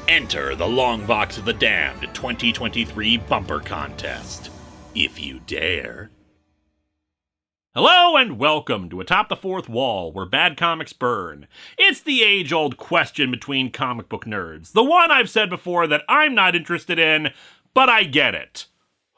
Enter the Long Box of the Damned 2023 Bumper Contest, if you dare. Hello and welcome to Atop the Fourth Wall, where bad comics burn. It's the age-old question between comic book nerds. The one I've said before that I'm not interested in, but I get it.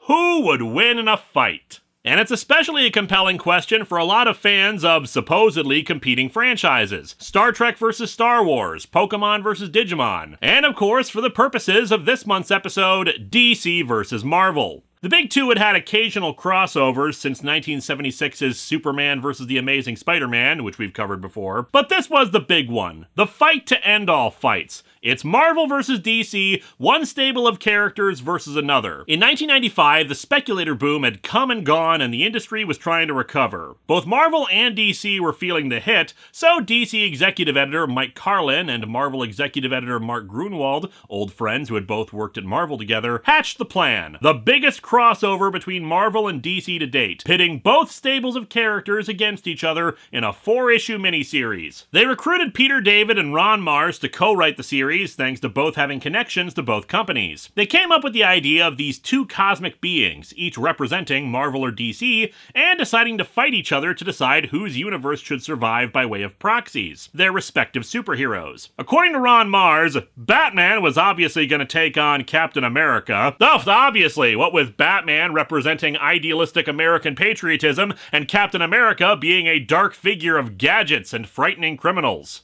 Who would win in a fight? And it's especially a compelling question for a lot of fans of supposedly competing franchises. Star Trek versus Star Wars, Pokemon versus Digimon, and of course, for the purposes of this month's episode, DC versus Marvel. The big two had occasional crossovers since 1976's Superman vs. The Amazing Spider-Man, which we've covered before, but this was the big one. The fight to end all fights. It's Marvel versus DC, one stable of characters versus another. In 1995, the speculator boom had come and gone and the industry was trying to recover. Both Marvel and DC were feeling the hit, so DC executive editor Mike Carlin and Marvel executive editor Mark Gruenwald, old friends who had both worked at Marvel together, hatched the plan. The biggest crossover between Marvel and DC to date, pitting both stables of characters against each other in a 4-issue miniseries. They recruited Peter David and Ron Mars to co-write the series, thanks to both having connections to both companies. They came up with the idea of these two cosmic beings, each representing Marvel or DC, and deciding to fight each other to decide whose universe should survive by way of proxies, their respective superheroes. According to Ron Mars, Batman was obviously going to take on Captain America. Obviously, what with Batman representing idealistic American patriotism and Captain America being a dark figure of gadgets and frightening criminals.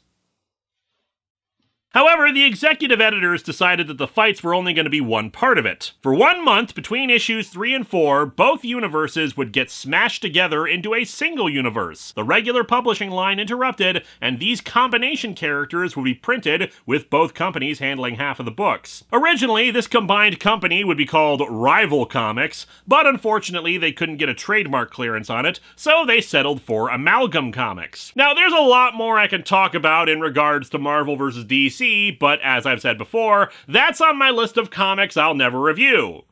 However, the executive editors decided that the fights were only going to be one part of it. For 1 month, between issues 3 and 4, both universes would get smashed together into a single universe. The regular publishing line interrupted, and these combination characters would be printed, with both companies handling half of the books. Originally, this combined company would be called Rival Comics, but unfortunately they couldn't get a trademark clearance on it, so they settled for Amalgam Comics. Now, there's a lot more I can talk about in regards to Marvel vs. DC, but as I've said before, that's on my list of comics I'll never review.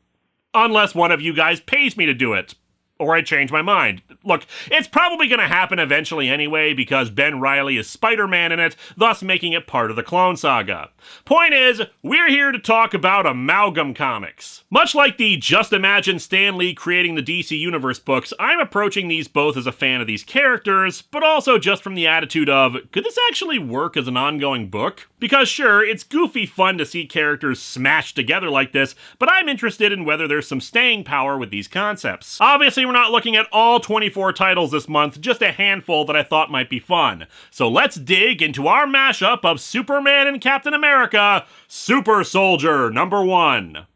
Unless one of you guys pays me to do it. Or I change my mind. Look, it's probably going to happen eventually anyway because Ben Reilly is Spider-Man in it, thus making it part of the Clone Saga. Point is, we're here to talk about Amalgam Comics. Much like the Just Imagine Stan Lee creating the DC Universe books, I'm approaching these both as a fan of these characters, but also just from the attitude of, could this actually work as an ongoing book? Because sure, it's goofy fun to see characters smashed together like this, but I'm interested in whether there's some staying power with these concepts. Obviously, we're not looking at all 24 titles this month, just a handful that I thought might be fun. So let's dig into our mashup of Superman and Captain America, Super Soldier #1.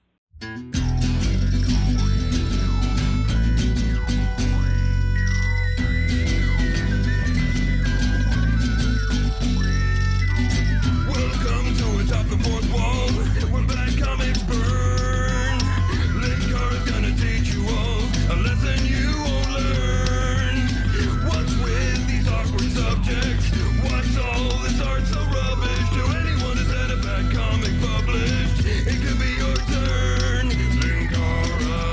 Welcome to Atop the Fourth Wall, where bad comics burn. Linkara's gonna teach you all a lesson you won't learn. What's with these awkward subjects? What's all this art so rubbish? To anyone who's had a bad comic published, it could be your turn. Linkara,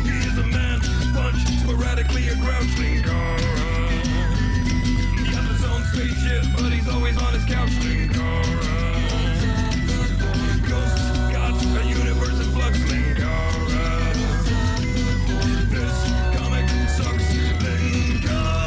he is a man who punch, sporadically a grouch. Linkara, he has his own spaceship, but he's always on his couch. Linkara, ghosts, gods, a universe in flux. Linkara, this comic sucks. Linkara.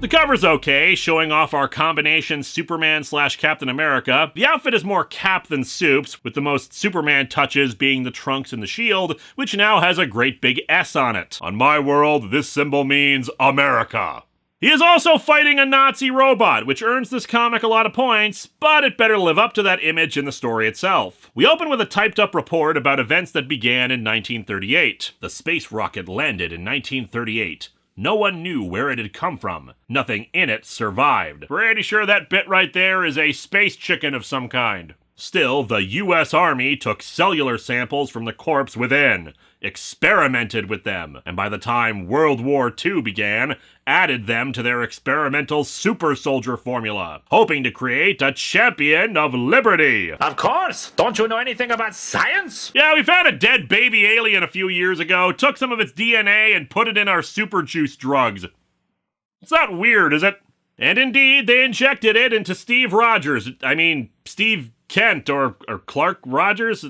The cover's okay, showing off our combination Superman/Captain America. The outfit is more Cap than Supes, with the most Superman touches being the trunks and the shield, which now has a great big S on it. On my world, this symbol means America. He is also fighting a Nazi robot, which earns this comic a lot of points, but it better live up to that image in the story itself. We open with a typed-up report about events that began in 1938. The space rocket landed in 1938. No one knew where it had come from. Nothing in it survived. Pretty sure that bit right there is a space chicken of some kind. Still, the US Army took cellular samples from the corpse within. experimented with them, and by the time World War II began, added them to their experimental super soldier formula, hoping to create a champion of liberty. Of course! Don't you know anything about science? Yeah, we found a dead baby alien a few years ago, took some of its DNA and put it in our super juice drugs. It's not weird, is it? And indeed, they injected it into Steve Kent or Clark Rogers.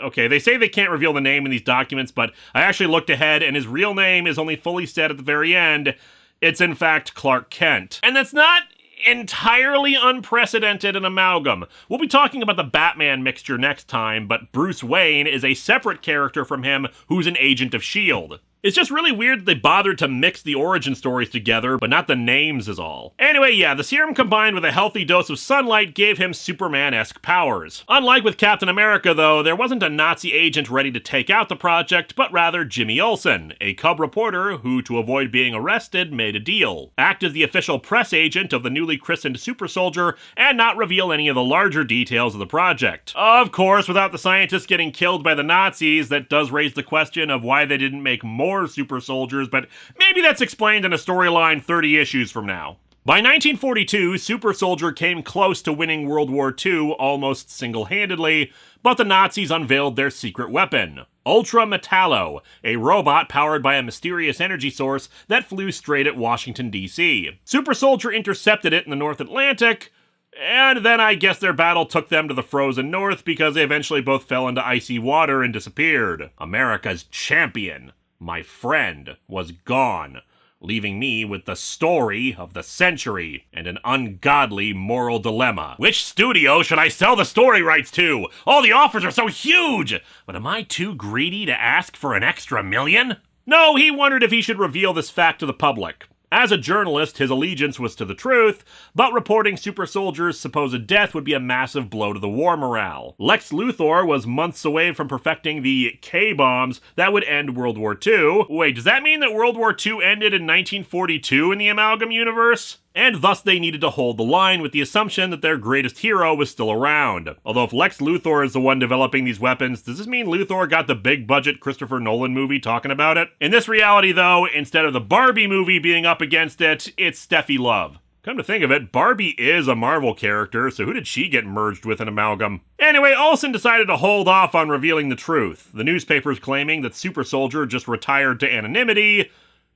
Okay, they say they can't reveal the name in these documents, but I actually looked ahead and his real name is only fully said at the very end. It's in fact Clark Kent. And that's not entirely unprecedented in Amalgam. We'll be talking about the Batman mixture next time, but Bruce Wayne is a separate character from him who's an agent of S.H.I.E.L.D. It's just really weird that they bothered to mix the origin stories together, but not the names is all. Anyway, yeah, the serum combined with a healthy dose of sunlight gave him Superman-esque powers. Unlike with Captain America, though, there wasn't a Nazi agent ready to take out the project, but rather Jimmy Olsen, a cub reporter who, to avoid being arrested, made a deal. Act as the official press agent of the newly christened super soldier, and not reveal any of the larger details of the project. Of course, without the scientists getting killed by the Nazis, that does raise the question of why they didn't make more super soldiers, but maybe that's explained in a storyline 30 issues from now. By 1942, Super Soldier came close to winning World War II almost single-handedly, but the Nazis unveiled their secret weapon, Ultra Metallo, a robot powered by a mysterious energy source that flew straight at Washington, D.C. Super Soldier intercepted it in the North Atlantic, and then I guess their battle took them to the frozen north because they eventually both fell into icy water and disappeared. America's champion, my friend, was gone, leaving me with the story of the century and an ungodly moral dilemma. Which studio should I sell the story rights to? All the offers are so huge! But am I too greedy to ask for an extra $1 million? No, he wondered if he should reveal this fact to the public. As a journalist, his allegiance was to the truth, but reporting Super Soldier's supposed death would be a massive blow to the war morale. Lex Luthor was months away from perfecting the K-bombs that would end World War II. Wait, does that mean that World War II ended in 1942 in the Amalgam universe? And thus they needed to hold the line with the assumption that their greatest hero was still around. Although if Lex Luthor is the one developing these weapons, does this mean Luthor got the big budget Christopher Nolan movie talking about it? In this reality though, instead of the Barbie movie being up against it, it's Steffi Love. Come to think of it, Barbie is a Marvel character, so who did she get merged with in Amalgam? Anyway, Olsen decided to hold off on revealing the truth, the newspapers claiming that Super Soldier just retired to anonymity.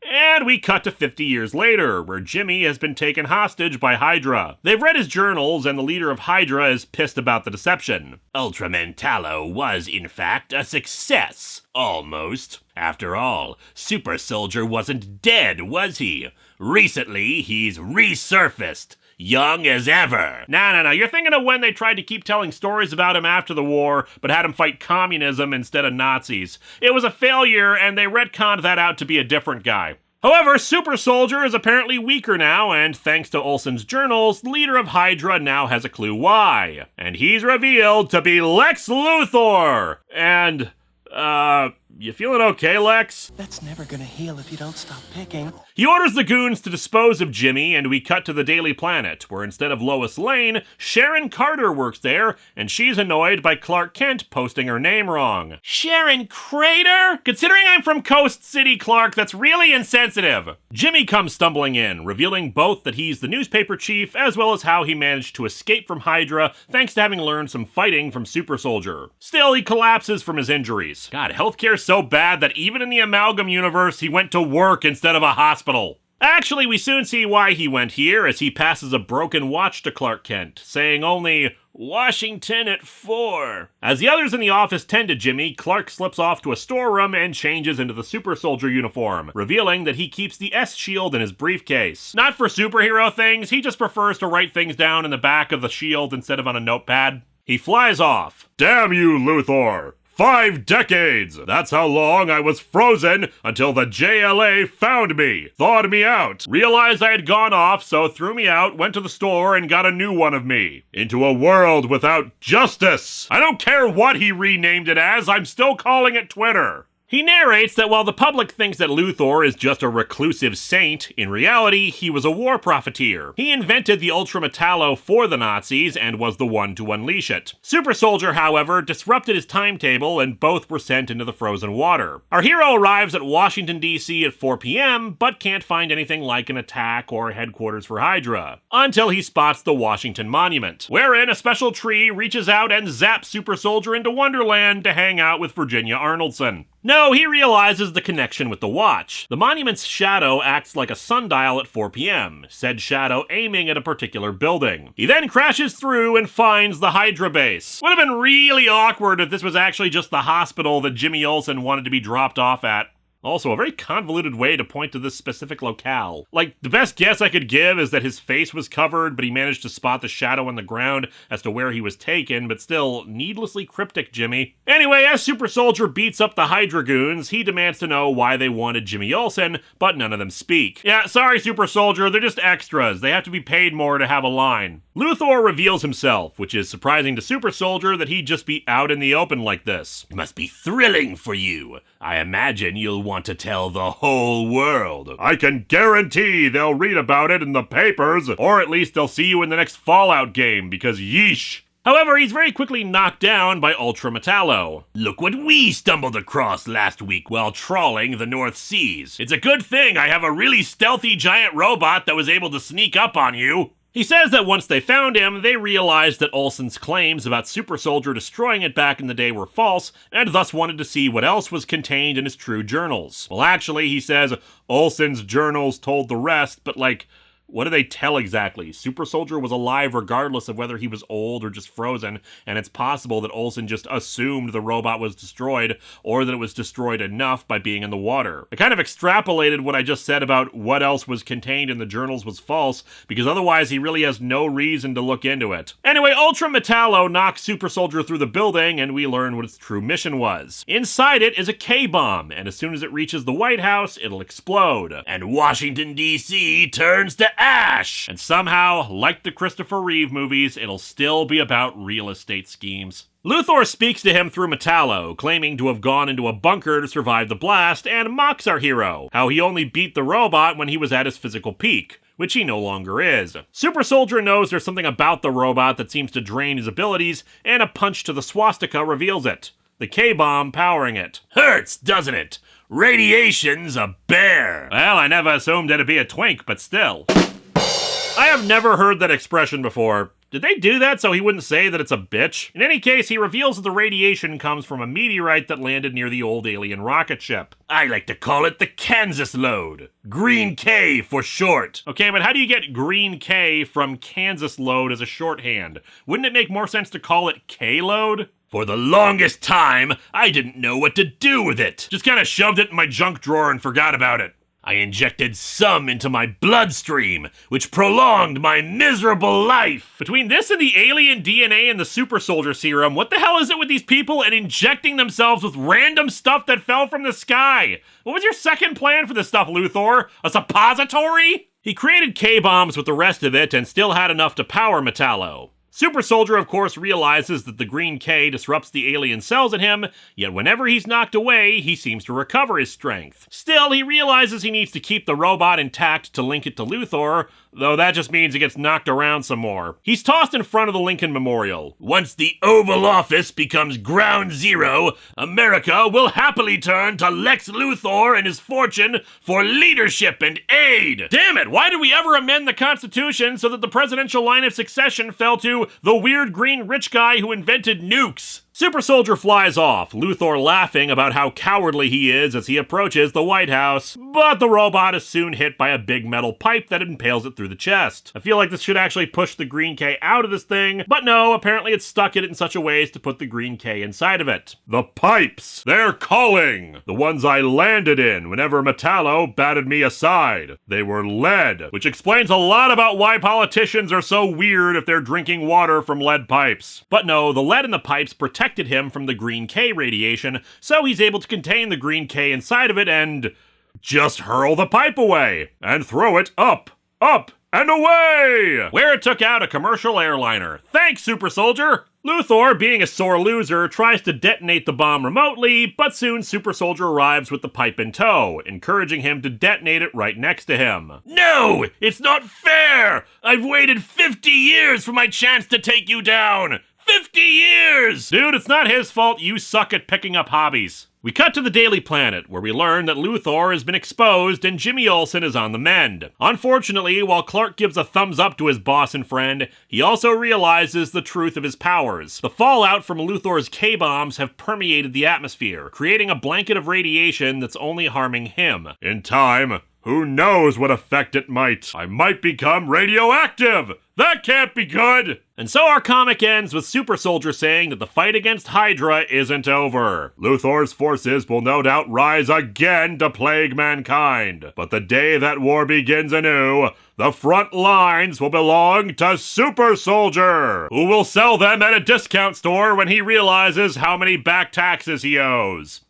And we cut to 50 years later, where Jimmy has been taken hostage by Hydra. They've read his journals, and the leader of Hydra is pissed about the deception. Ultra Metallo was, in fact, a success. Almost. After all, Super Soldier wasn't dead, was he? Recently, he's resurfaced. Young as ever. No. You're thinking of when they tried to keep telling stories about him after the war, but had him fight communism instead of Nazis. It was a failure, and they retconned that out to be a different guy. However, Super Soldier is apparently weaker now, and thanks to Olsen's journals, the leader of Hydra now has a clue why. And he's revealed to be Lex Luthor! And, you feeling okay, Lex? That's never gonna heal if you don't stop picking. He orders the goons to dispose of Jimmy, and we cut to the Daily Planet, where instead of Lois Lane, Sharon Carter works there, and she's annoyed by Clark Kent posting her name wrong. Sharon Crater? Considering I'm from Coast City, Clark, that's really insensitive. Jimmy comes stumbling in, revealing both that he's the newspaper chief, as well as how he managed to escape from Hydra, thanks to having learned some fighting from Super Soldier. Still, he collapses from his injuries. God, healthcare's so bad that even in the Amalgam universe, he went to work instead of a hospital. Actually, we soon see why he went here, as he passes a broken watch to Clark Kent, saying only, "Washington at 4. As the others in the office tend to Jimmy, Clark slips off to a storeroom and changes into the Super Soldier uniform, revealing that he keeps the S-Shield in his briefcase. Not for superhero things, he just prefers to write things down in the back of the shield instead of on a notepad. He flies off. Damn you, Luthor! 5 decades! That's how long I was frozen until the JLA found me, thawed me out, realized I had gone off, so threw me out, went to the store, and got a new one of me. Into a world without justice! I don't care what he renamed it as, I'm still calling it Twitter. He narrates that while the public thinks that Luthor is just a reclusive saint, in reality, he was a war profiteer. He invented the Ultra Metallo for the Nazis and was the one to unleash it. Super Soldier, however, disrupted his timetable and both were sent into the frozen water. Our hero arrives at Washington, D.C. at 4 p.m., but can't find anything like an attack or headquarters for Hydra, until he spots the Washington Monument, wherein a special tree reaches out and zaps Super Soldier into Wonderland to hang out with Virginia Arnoldson. No, he realizes the connection with the watch. The monument's shadow acts like a sundial at 4 p.m., said shadow aiming at a particular building. He then crashes through and finds the Hydra base. Would have been really awkward if this was actually just the hospital that Jimmy Olsen wanted to be dropped off at. Also, a very convoluted way to point to this specific locale. Like, the best guess I could give is that his face was covered, but he managed to spot the shadow on the ground as to where he was taken, but still, needlessly cryptic, Jimmy. Anyway, as Super Soldier beats up the Hydra goons, he demands to know why they wanted Jimmy Olsen, but none of them speak. Yeah, sorry, Super Soldier, they're just extras. They have to be paid more to have a line. Luthor reveals himself, which is surprising to Super Soldier that he'd just be out in the open like this. It must be thrilling for you. I imagine you'll want to tell the whole world. I can guarantee they'll read about it in the papers, or at least they'll see you in the next Fallout game, because yeesh. However, he's very quickly knocked down by Ultra Metallo. Look what we stumbled across last week while trawling the North Seas. It's a good thing I have a really stealthy giant robot that was able to sneak up on you. He says that once they found him, they realized that Olsen's claims about Super Soldier destroying it back in the day were false, and thus wanted to see what else was contained in his true journals. Well, actually, he says, Olsen's journals told the rest, but like, what do they tell exactly? Super Soldier was alive regardless of whether he was old or just frozen, and it's possible that Olsen just assumed the robot was destroyed, or that it was destroyed enough by being in the water. I kind of extrapolated what I just said about what else was contained in the journals was false, because otherwise he really has no reason to look into it. Anyway, Ultra Metallo knocks Super Soldier through the building, and we learn what its true mission was. Inside it is a K-bomb, and as soon as it reaches the White House, it'll explode. And Washington, D.C. turns to ash! And somehow, like the Christopher Reeve movies, it'll still be about real estate schemes. Luthor speaks to him through Metallo, claiming to have gone into a bunker to survive the blast, and mocks our hero, how he only beat the robot when he was at his physical peak, which he no longer is. Super Soldier knows there's something about the robot that seems to drain his abilities, and a punch to the swastika reveals it. The K-bomb powering it. Hurts, doesn't it? Radiation's a bear. Well, I never assumed it'd be a twink, but still. I have never heard that expression before. Did they do that so he wouldn't say that it's a bitch? In any case, he reveals that the radiation comes from a meteorite that landed near the old alien rocket ship. I like to call it the Kansas Lode. Green K for short. Okay, but how do you get Green K from Kansas Lode as a shorthand? Wouldn't it make more sense to call it K-Lode? For the longest time, I didn't know what to do with it. Just kind of shoved it in my junk drawer and forgot about it. I injected some into my bloodstream, which prolonged my miserable life. Between this and the alien DNA and the Super Soldier serum, what the hell is it with these people and injecting themselves with random stuff that fell from the sky? What was your second plan for this stuff, Luthor? A suppository? He created K-bombs with the rest of it and still had enough to power Metallo. Super Soldier, of course, realizes that the Green K disrupts the alien cells in him, yet whenever he's knocked away, he seems to recover his strength. Still, he realizes he needs to keep the robot intact to link it to Luthor, though that just means he gets knocked around some more. He's tossed in front of the Lincoln Memorial. Once the Oval Office becomes ground zero, America will happily turn to Lex Luthor and his fortune for leadership and aid. Damn it, why did we ever amend the Constitution so that the presidential line of succession fell to the weird green rich guy who invented nukes? Super Soldier flies off, Luthor laughing about how cowardly he is as he approaches the White House, but the robot is soon hit by a big metal pipe that impales it through the chest. I feel like this should actually push the Green K out of this thing, but no, apparently it's stuck in it in such a way as to put the Green K inside of it. The pipes! They're calling! The ones I landed in whenever Metallo batted me aside. They were lead, which explains a lot about why politicians are so weird if they're drinking water from lead pipes. But no, the lead in the pipes protected him from the Green K radiation, so he's able to contain the Green K inside of it and just hurl the pipe away and throw it up, and away, where it took out a commercial airliner. Thanks, Super Soldier! Luthor, being a sore loser, tries to detonate the bomb remotely, but soon Super Soldier arrives with the pipe in tow, encouraging him to detonate it right next to him. No! It's not fair! I've waited 50 years for my chance to take you down! 50 years! Dude, it's not his fault you suck at picking up hobbies. We cut to the Daily Planet, where we learn that Luthor has been exposed and Jimmy Olsen is on the mend. Unfortunately, while Clark gives a thumbs up to his boss and friend, he also realizes the truth of his powers. The fallout from Luthor's K-bombs have permeated the atmosphere, creating a blanket of radiation that's only harming him. In time, who knows what effect it might? I might become radioactive! That can't be good! And so our comic ends with Super Soldier saying that the fight against Hydra isn't over. Luthor's forces will no doubt rise again to plague mankind. But the day that war begins anew, the front lines will belong to Super Soldier, who will sell them at a discount store when he realizes how many back taxes he owes.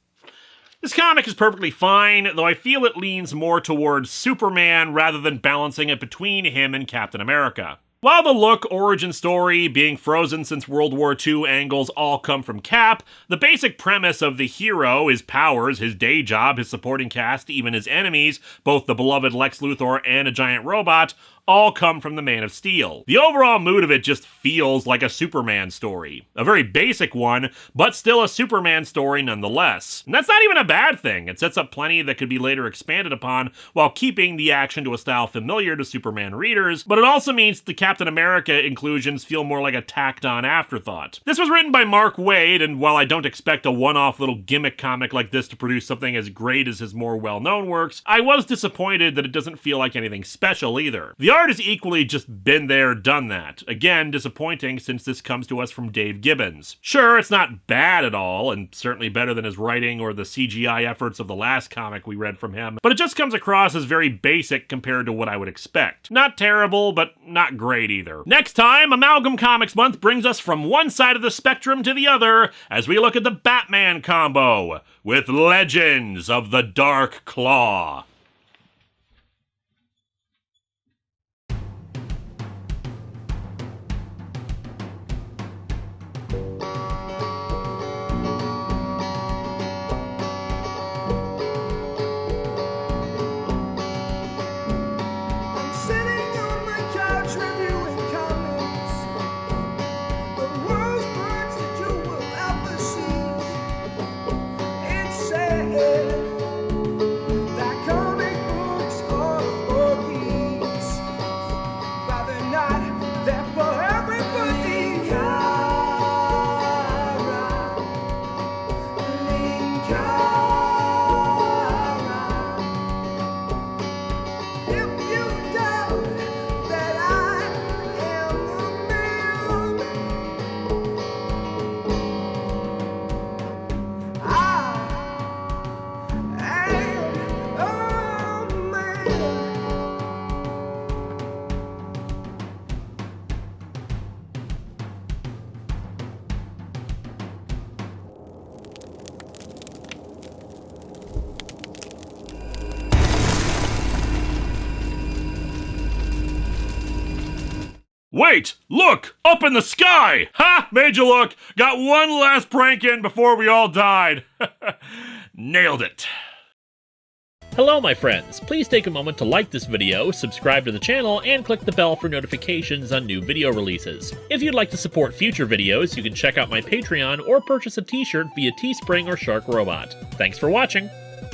This comic is perfectly fine, though I feel it leans more towards Superman rather than balancing it between him and Captain America. While the look, origin story, being frozen since World War II angles all come from Cap, the basic premise of the hero, his powers, his day job, his supporting cast, even his enemies, both the beloved Lex Luthor and a giant robot, all come from the Man of Steel. The overall mood of it just feels like a Superman story. A very basic one, but still a Superman story nonetheless. And that's not even a bad thing. It sets up plenty that could be later expanded upon while keeping the action to a style familiar to Superman readers, but it also means the Captain America inclusions feel more like a tacked-on afterthought. This was written by Mark Waid, and while I don't expect a one-off little gimmick comic like this to produce something as great as his more well-known works, I was disappointed that it doesn't feel like anything special either. The art has equally just been there, done that. Again, disappointing since this comes to us from Dave Gibbons. Sure, it's not bad at all, and certainly better than his writing or the CGI efforts of the last comic we read from him, but it just comes across as very basic compared to what I would expect. Not terrible, but not great either. Next time, Amalgam Comics Month brings us from one side of the spectrum to the other as we look at the Batman combo with Legends of the Dark Claw. Wait! Look! Up in the sky! Ha! Made you look! Got one last prank in before we all died. Nailed it. Hello my friends, please take a moment to like this video, subscribe to the channel, and click the bell for notifications on new video releases. If you'd like to support future videos, you can check out my Patreon or purchase a t-shirt via Teespring or Shark Robot. Thanks for watching!